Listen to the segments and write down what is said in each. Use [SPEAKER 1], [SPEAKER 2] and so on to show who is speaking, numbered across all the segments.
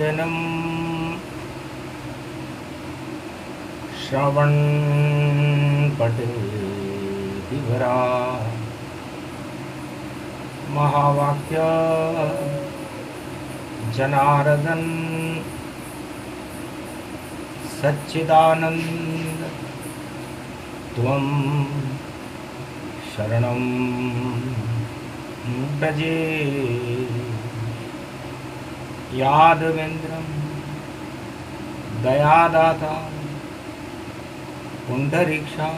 [SPEAKER 1] शयनं श्रवणपठेतिभरा महावाक्य जनार्दन सच्चिदानंद त्वं शरणं व्रजे यादवेन्द्रं दयादाता पुंडरीक्षा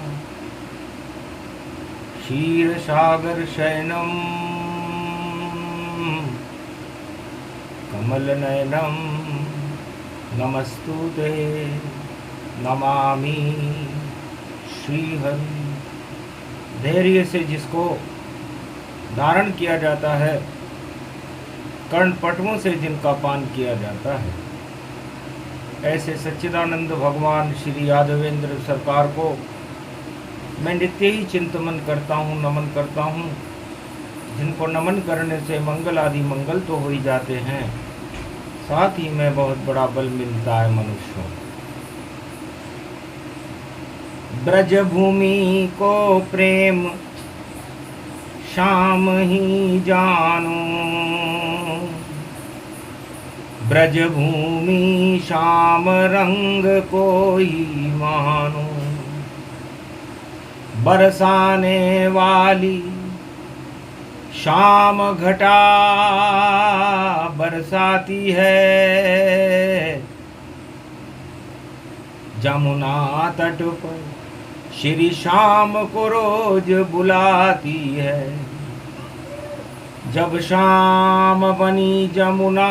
[SPEAKER 1] क्षीरसागर शयनं कमलनयनं नमस्तुते नमामि श्रीहरि। धैर्य से जिसको धारण किया जाता है, कर्णपटुओं से जिनका पान किया जाता है, ऐसे सच्चिदानंद भगवान श्री यादवेंद्र सरकार को मैं नित्य ही चिंतन करता हूँ, नमन करता हूँ। जिनको नमन करने से मंगल आदि मंगल तो हो ही जाते हैं, साथ ही में बहुत बड़ा बल मिलता है मनुष्यों। ब्रज भूमि को प्रेम श्याम ही जानो, ब्रज भूमि श्याम रंग को ही मानो। बरसाने वाली श्याम घटा बरसाती है, जमुना तट पर श्री श्याम को रोज बुलाती है। जब शाम बनी जमुना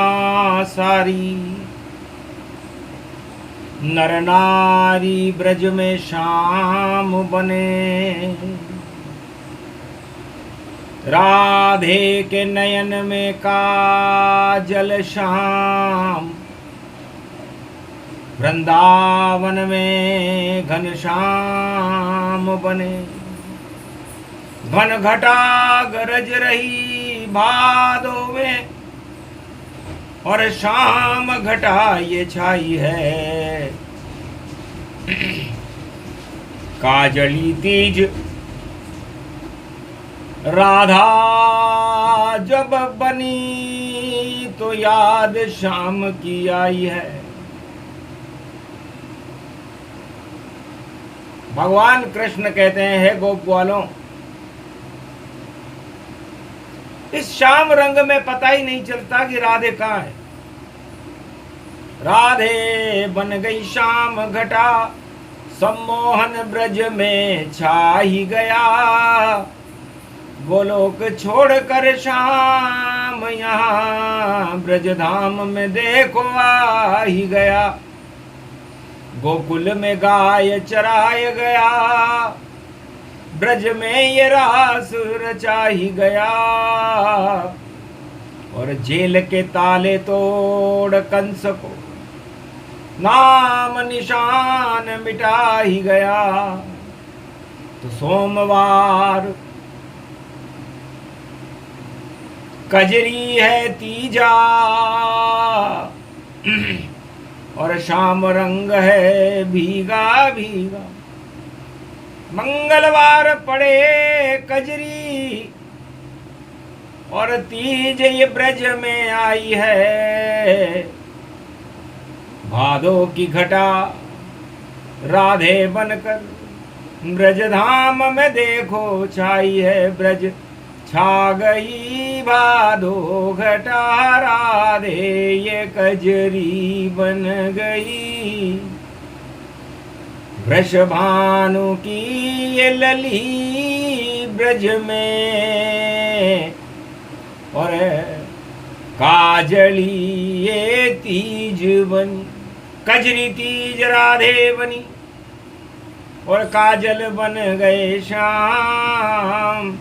[SPEAKER 1] सारी, नर नारी ब्रज में शाम बने। राधे के नयन में काजल श्याम, वृंदावन में घनश्याम बने। घन घटा गरज रही भादो में, और शाम घटा ये छाई है। काजली तीज राधा जब बनी, तो याद शाम की आई है। भगवान कृष्ण कहते हैं, हे गोप ग्वालों, इस श्याम रंग में पता ही नहीं चलता कि राधे कहाँ है। राधे बन गई श्याम घटा, सम्मोहन ब्रज में छा ही गया। गोलोक छोड़कर श्याम यहाँ ब्रज धाम में देखो आ ही गया। गोकुल में गाय चराय गया, ब्रज में ये रास रचा ही गया। और जेल के ताले तोड़ कंस को नाम निशान मिटा ही गया। तो सोमवार कजरी है तीजा, और शाम रंग है भीगा भीगा। मंगलवार पड़े कजरी, और तीज ये ब्रज में आई है। भादो की घटा राधे बनकर ब्रज धाम में देखो छाई है। ब्रज छा गई भादो घटा, राधे ये कजरी बन गई। वृषभानु की ये लली ब्रज में, और काजली ये तीज बनी। कजरी तीज राधे बनी, और काजल बन गए श्याम।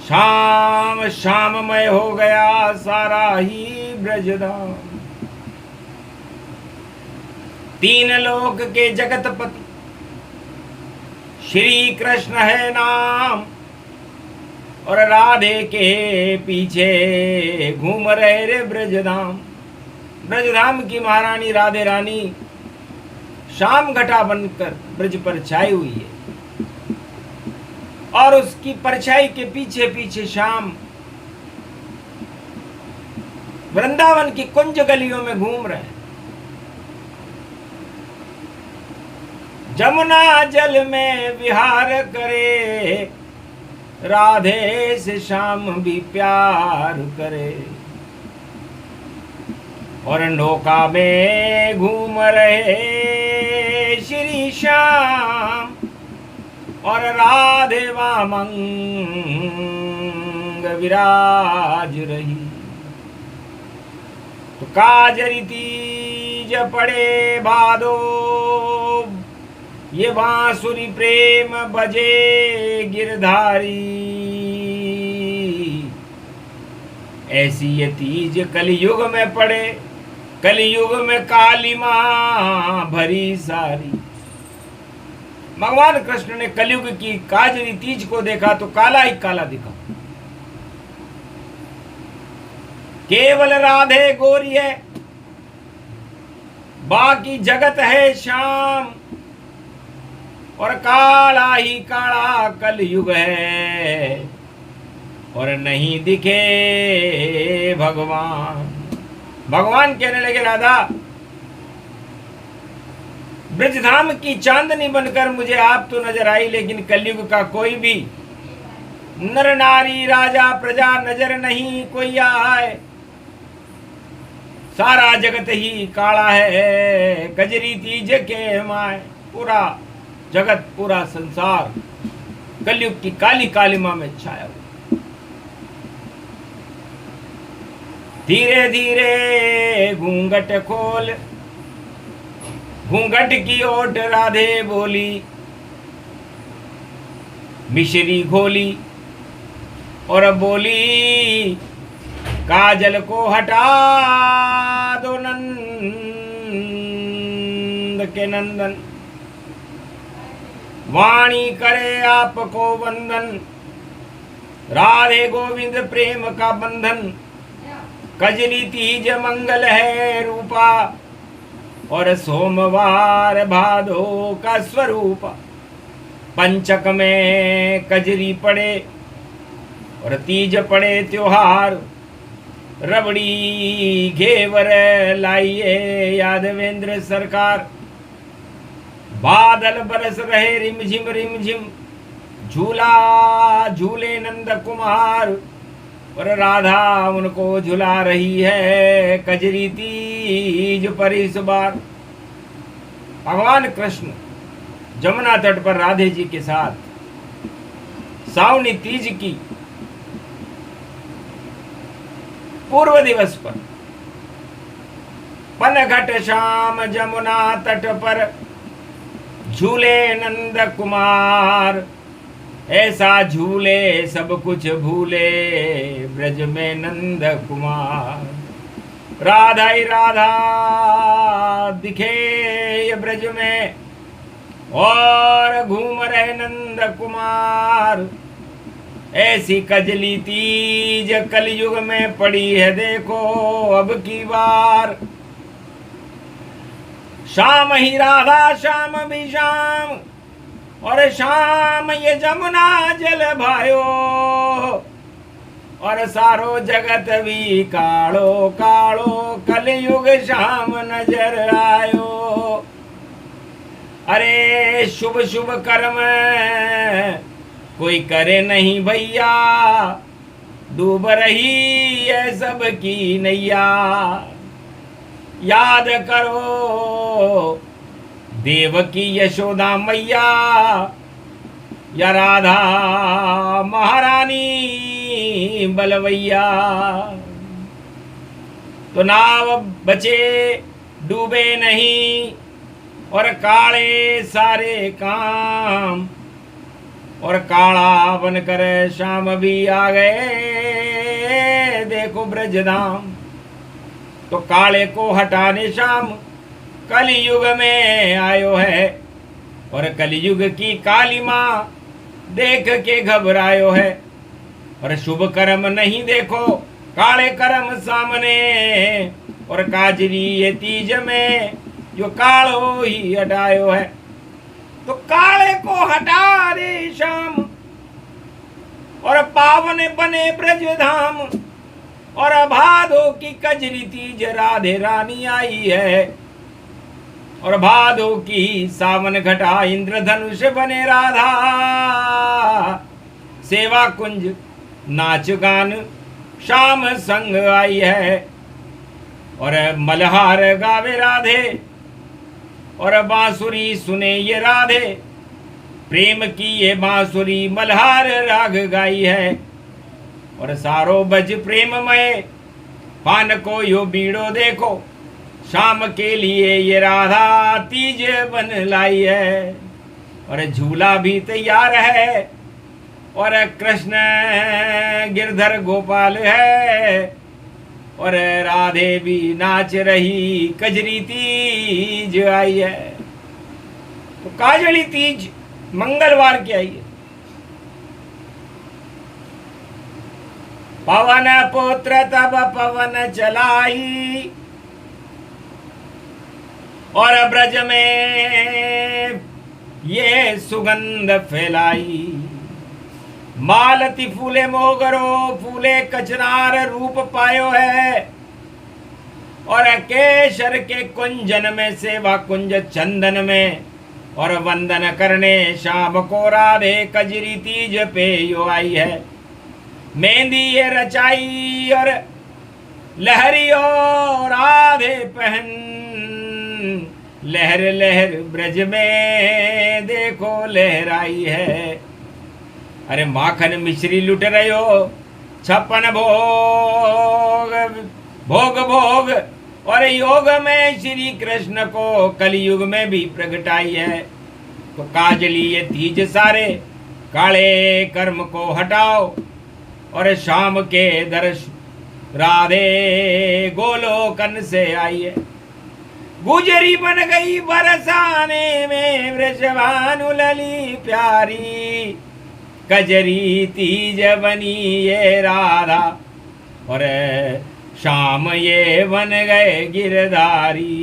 [SPEAKER 1] शाम शाममय हो गया सारा ही ब्रजधाम। तीन लोक के जगतपति श्री कृष्ण है नाम, और राधे के पीछे घूम रहे रे ब्रजधाम। ब्रजधाम की महारानी राधे रानी शाम घटा बनकर ब्रज पर छाई हुई है और उसकी परछाई के पीछे पीछे शाम वृंदावन की कुंज गलियों में घूम रहे हैं। जमुना जल में विहार करे, राधे से शाम भी प्यार करे, और नौका में घूम रहे श्री श्याम, और राधे वामंग विराज रही। तो काजरी तीज पड़े भादो, ये बांसुरी प्रेम बजे गिरधारी, ऐसी ये तीज कलयुग में पड़े, कलयुग में काली मां भरी सारी। भगवान कृष्ण ने कलयुग की काजरी तीज को देखा तो काला ही काला दिखा। केवल राधे गोरी है, बाकी जगत है श्याम, और काला ही काला कलयुग है, और नहीं दिखे भगवान। भगवान कहने लगे राधा, ब्रजधाम की चांदनी बनकर मुझे आप तो नजर आई, लेकिन कलयुग का कोई भी नर नारी राजा प्रजा नजर नहीं कोई आए। सारा जगत ही काला है, कजरी तीज के माए। पूरा जगत पूरा संसार कलयुग की काली कालिमा में छाया हुआ। धीरे धीरे घूंघट खोल, घूंघट की ओट राधे बोली, मिश्री खोली और बोली, काजल को हटा दो नंद के नंदन, वाणी करे आपको वंदन, राधे गोविंद प्रेम का बंधन। कजली तीज मंगल है रूपा, और सोमवार भादो का स्वरूप। पंचक में कजरी पड़े और तीज पड़े त्योहार, रबड़ी घेवर लाइए यादवेंद्र सरकार। बादल बरस रहे रिम झिम, झूला झूले नंद कुमार, और राधा उनको झुला रही है कजरी तीज पर इस बार। भगवान कृष्ण जमुना तट पर राधे जी के साथ सावनी तीज की पूर्व दिवस पर पनघट शाम जमुना तट पर झूले नंद कुमार। ऐसा झूले सब कुछ भूले ब्रज में नंद कुमार। राधा ही राधा दिखे ये ब्रज में, और घूम रहे नंद कुमार। ऐसी कजली तीज कलयुग में पड़ी है देखो अब की बार। शाम ही राधा शाम भी शाम, और शाम ये जमुना जल भायो, और सारो जगत भी कालो कालो कलयुग शाम नजर आयो। अरे शुभ शुभ कर्म कोई करे नहीं भैया, डूब रही है सब की नैया। याद करो देवकी यशोदा मैया, या राधा महारानी बलवैया। तो नाव बचे डूबे नहीं, और काले सारे काम, और काला बनकर शाम भी आ गए देखो ब्रजधाम। तो काले को हटाने शाम कलयुग में आयो है, और कलयुग की काली माँ देख के घबरायो है। और शुभ कर्म नहीं देखो काले करम सामने और काजरी ये तीज में जो कालो ही हटायो है। तो काले को हटा रे श्याम और पावन बने ब्रज धाम। और भादो की कजरी तीज राधे रानी आई है। और भादो की सावन घटा इंद्रधनुष बने राधा। सेवा कुंज नाच गान श्याम संग आई है। और मल्हार गावे राधे और बांसुरी सुने ये राधे। प्रेम की ये बांसुरी मल्हार राग गाई है। और सारो बज प्रेममय पान को यो बीड़ो देखो। शाम के लिए ये राधा तीज बन लाई है। और झूला भी तैयार है और कृष्ण गिरधर गोपाल है। और राधे भी नाच रही कजरी तीज आई है। तो काजली तीज मंगलवार की आई है। पवन पुत्र तब पवन चलाई और ब्रज में ये सुगंध फैलाई। मालती फूले मोगरो फूले कचनार रूप पायो है। और केशर के कुंजन में सेवा कुंज चंदन में। और वंदन करने शाम को राधे कजरी तीज पे यो आई है। मेहंदी ये रचाई और लहरियो राधे पहन। लहर लहर ब्रज में देखो लहराई है। अरे माखन मिश्री लुट रहे हो 56 भोग भोग भोग। और योग में श्री कृष्ण को कलयुग में भी प्रगटाई है। तो काजली ये तीज सारे काले कर्म को हटाओ। और शाम के दर्श राधे गोलोकन से आई है। गुजरी बन गई बरसाने में वृषभानु लली प्यारी। कजरी तीज बनी ये राधा और शाम ये बन गए गिरधारी।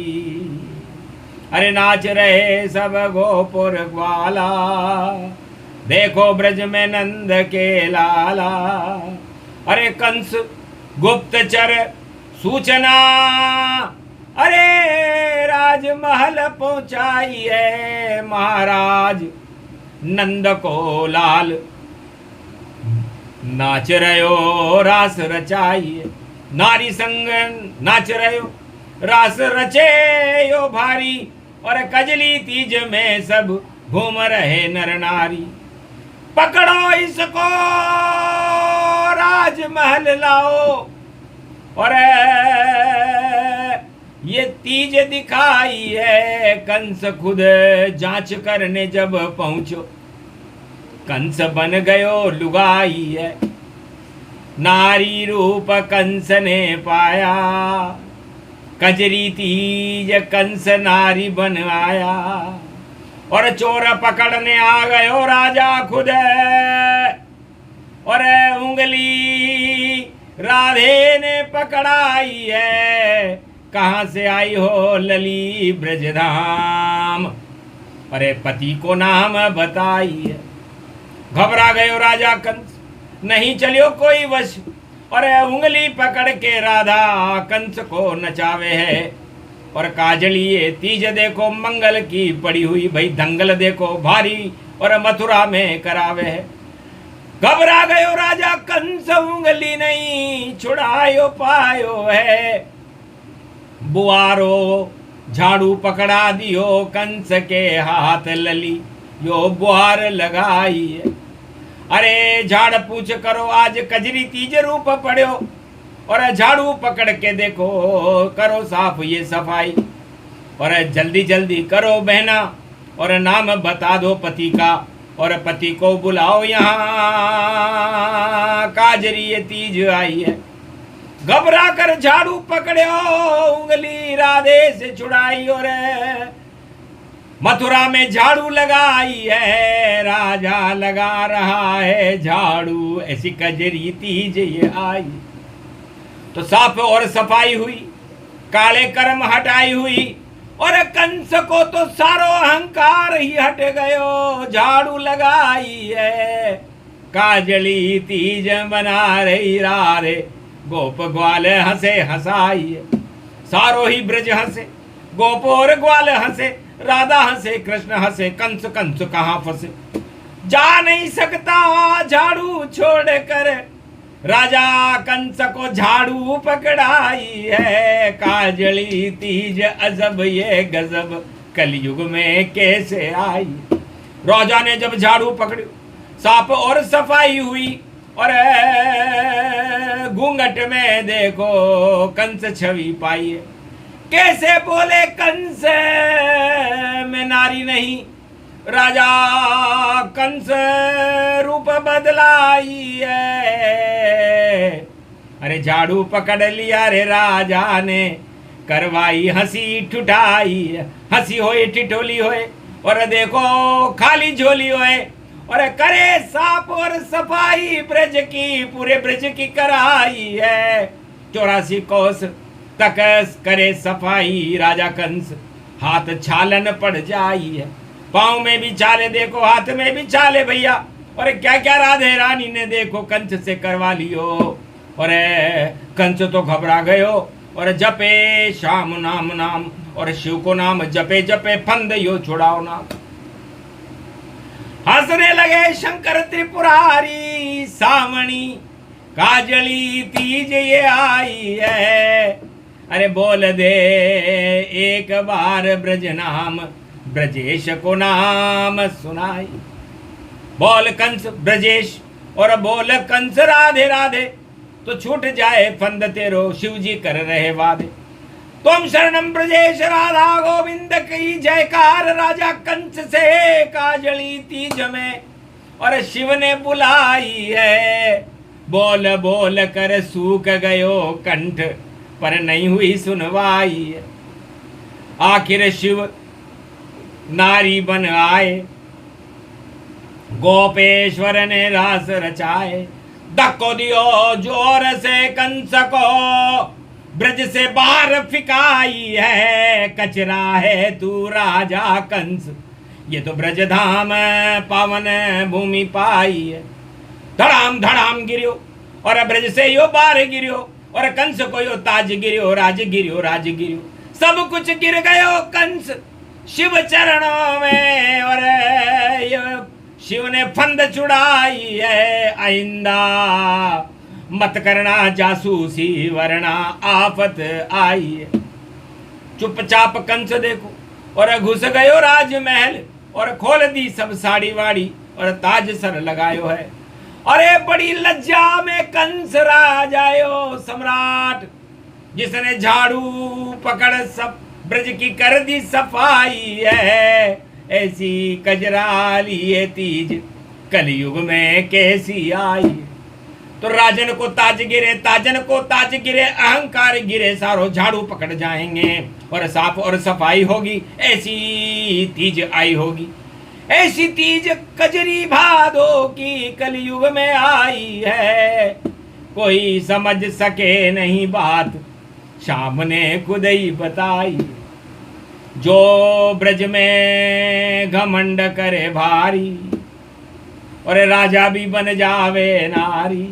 [SPEAKER 1] अरे नाच रहे सब गोपुर ग्वाला। देखो ब्रज में नंद के लाला। अरे कंस गुप्तचर सूचना अरे राजमहल पहुंचाई है। महाराज नंद को लाल नाच रहो रास रचाई। नारी संग नाच रहो रास रचे यो भारी। और कजली तीज में सब घूम रहे नर नारी। पकड़ो इसको राजमहल लाओ। और ये तीज दिखाई है। कंस खुद जांच करने जब पहुंचो। कंस बन गयो लुगाई है। नारी रूप कंस ने पाया। कजरी तीज कंस नारी बन आया। और चोर पकड़ने आ गयो राजा खुद। और उंगली राधे ने पकड़ाई है। कहाँ से आई हो लली ब्रजधाम। अरे पति को नाम बताई है। घबरा गयो राजा कंस नहीं चलियो कोई वश। और उंगली पकड़ के राधा कंस को नचावे है। और काजली ये तीज देखो मंगल की पड़ी हुई भाई दंगल देखो भारी। और मथुरा में करावे है। घबरा गयो राजा कंस उंगली नहीं छुड़ायो पायो है। बुआरो झाड़ू पकड़ा दियो कंस के हाथ लली यो बुहार लगाई है। अरे झाड़ पूछ करो आज कजरी तीज रूप पड़ो। और झाड़ू पकड़ के देखो करो साफ ये सफाई। और जल्दी जल्दी करो बहना और नाम बता दो पति का। और पति को बुलाओ यहाँ काजरी ये तीज आई है। घबरा कर झाड़ू पकड़ो उंगली राधे से छुड़ाई। और मथुरा में झाड़ू लगाई है। राजा लगा रहा है झाड़ू ऐसी कजरी तीज ये आई। तो साफ और सफाई हुई, काले कर्म हटाई हुई, और कंस को तो सारो अहंकार ही हट गयो। झाड़ू लगाई है काजली तीज बना रही रारे, गोप ग्वाल हंसे हंसाई है। सारो ही ब्रज हंसे, गोप और ग्वाल हंसे, राधा हंसे, कृष्ण हंसे, कंस कंस कहाँ फंसे। जा नहीं सकता झाड़ू छोड़कर, राजा कंस को झाड़ू पकड़ाई है। काजली तीज अजब ये गजब, कलयुग में कैसे आई। राजा ने जब झाड़ू पकड़ी, साफ और सफाई हुई, और घूंघट में देखो कंस छवि पाई है। कैसे बोले कंस में नारी नहीं, राजा कंस रूप बदलाई है। अरे झाड़ू पकड़ लिया रे राजा ने, करवाई हंसी ठुठाई, हंसी होए ठिठोली होए, और देखो खाली झोली होए, और करे साफ और सफाई ब्रज की, पूरे ब्रज की कराई है। 84 कोस तक करे सफाई राजा कंस, हाथ छालन पड़ जाई है। पाँव में भी छाले देखो, हाथ में भी छाले भैया, और क्या क्या राधे रानी ने देखो कंस से करवा लियो। और कंस तो घबरा गयो, और जपे श्याम नाम नाम, और शिव को नाम जपे जपे फंद यो छुड़ाओ नाम। हंसने लगे शंकर त्रिपुरारी, सावणी काजली तीज ये आई है। अरे बोल दे एक बार ब्रज नाम, ब्रजेश को नाम सुनाई। बोल कंस ब्रजेश, और बोल कंस राधे राधे, तो छूट जाए फंद तेरो, शिव जी कर रहे वादे। तुम शरणम ब्रजेश राधा गोविंद की जयकार, राजा कंस से काजली तीज में, और शिव ने बुलाई है। बोल बोल कर सूख गयो कंठ, पर नहीं हुई सुनवाई। आखिर शिव नारी बन आए, गोपेश्वर ने रास रचाए। धक्को दियो जोर से कंस को, ब्रज से बाहर फिकाई है। कचरा है तू राजा कंस, ये तो ब्रज धाम पावन भूमि पाई है। धड़ाम धड़ाम गिरियो, और ब्रज से यो बाहर गिरियो, और कंस को यो ताज गिरियो, राज गिरियो, राज गिरियो। सब कुछ गिर गयो कंस शिव चरणों में, और शिव ने फंद छुड़ाई है। आइंदा मत करना जासूसी, वरना आफत आई है। चुपचाप कंस देखो, और घुस गयो राजमहल, और खोल दी सब साड़ी वाड़ी, और ताज सर लगायो है। अरे बड़ी लज्जा में कंस राजायो सम्राट, जिसने झाड़ू पकड़ सब ब्रज की कर दी सफाई है। ऐसी कजराली ये तीज कलयुग में कैसी आई। तो राजन को ताज गिरे, ताजन को ताज गिरे, अहंकार गिरे, सारो झाड़ू पकड़ जाएंगे, और साफ और सफाई होगी। ऐसी तीज आई होगी, ऐसी तीज कजरी भादो की कलयुग में आई है। कोई समझ सके नहीं बात, शाम ने खुद ही बताई। जो ब्रज में घमंड करे भारी, और राजा भी बन जावे नारी,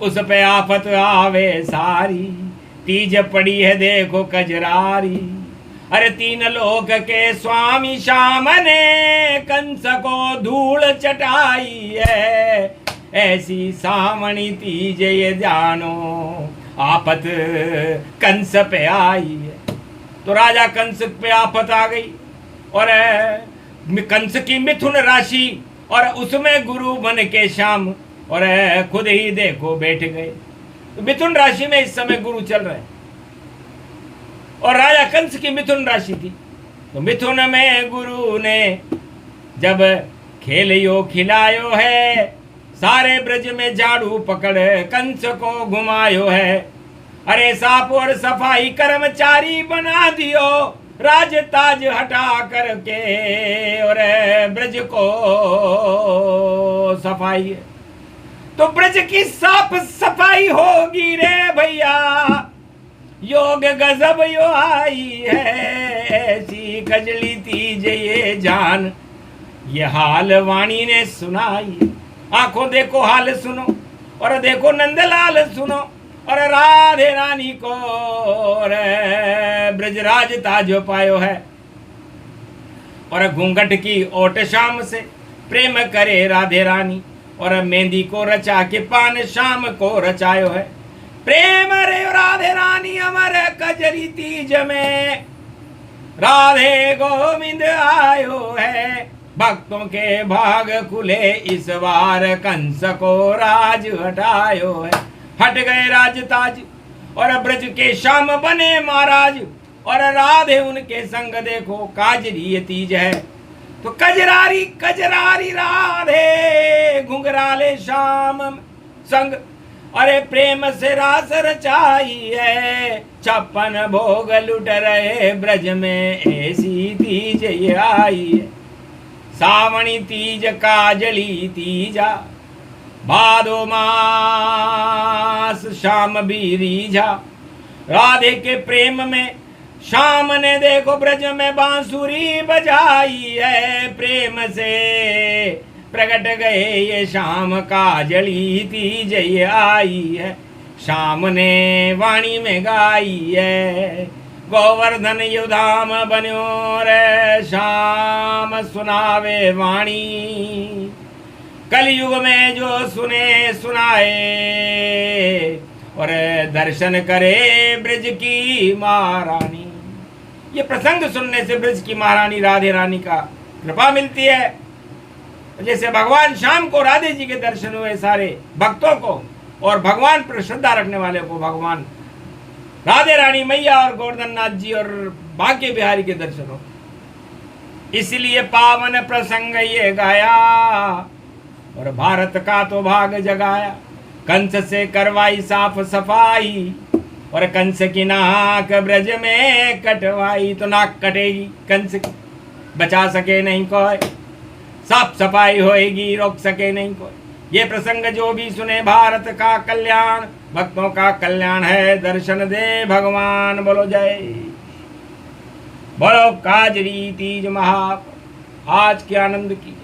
[SPEAKER 1] उस पे आफत आवे सारी। तीज पड़ी है देखो कजरारी, अरे 3 लोक के स्वामी श्याम ने कंस को धूल चटाई है। ऐसी सावणी तीज ये जानो, आफत कंस पे आई है। तो राजा कंस पे आफत आ गई, और कंस की मिथुन राशि, और उसमें गुरु बन के श्याम, और खुद ही देखो बैठ गए। तो मिथुन राशि में इस समय गुरु चल रहे हैं, और राजा कंस की मिथुन राशि थी। तो मिथुन में गुरु ने जब खेलियो खिलायो है, सारे ब्रज में झाड़ू पकड़ कंस को घुमायो है। अरे साफ और सफाई कर्मचारी बना दियो, राज ताज हटा करके, और ब्रज को सफाई। तो ब्रज की साफ सफाई होगी रे भैया, योग गजब यो आई है, ऐसी कजली तीज ये जान, ये हाल वाणी ने सुनाई। आंखों देखो हाल सुनो, और देखो नंदलाल सुनो, और राधे रानी को ब्रजराज ताज पायो है। और घूंघट की ओट शाम से प्रेम करे राधे रानी, और मेहंदी को रचा के पान शाम को रचायो है। प्रेम रे राधे रानी अमर कजरी तीज में, राधे गोविंद आयो है। भक्तों के भाग खुले इस बार, कंस को राज हटायो है। हट गए राज ताज और ब्रज के श्याम बने महाराज, और राधे उनके संग देखो काजरी तीज है। तो कजरारी कजरारी राधे घुंघराले श्याम संग, अरे प्रेम से रास रचाई है। 56 भोग लुट रहे ब्रज में, ऐसी तीज ये आई है। सावणी तीज काजली तीजा, भादो मास शाम भी रीझा। राधे के प्रेम में शाम ने देखो ब्रज में बांसुरी बजाई है। प्रेम से प्रकट गए ये शाम, काजली तीज ये आई है। शाम ने वाणी में गाई है, गोवर्धन युधाम बन्यो रे श्याम सुनावे वाणी। कलयुग में जो सुने सुनाए, और दर्शन करे ब्रज की महारानी। ये प्रसंग सुनने से ब्रज की महारानी राधे रानी का कृपा मिलती है। जैसे भगवान श्याम को राधे जी के दर्शन हुए सारे भक्तों को, और भगवान पर श्रद्धा रखने वाले को भगवान राधे रानी मैया और गोवर्धन नाथ जी और बांके बिहारी के दर्शन हो। इसलिए पावन प्रसंग ये गाया, और भारत का तो भाग जगाया। कंस से करवाई साफ सफाई, और कंस की नाक ब्रज में कटवाई। तो नाक कटेगी कंस की, बचा सके नहीं कोई। साफ सफाई होएगी, रोक सके नहीं कोई। ये प्रसंग जो भी सुने भारत का कल्याण, भक्तों का कल्याण है। दर्शन दे भगवान, बोलो जय। बोलो काजरी तीज महा, आज के आनंद की।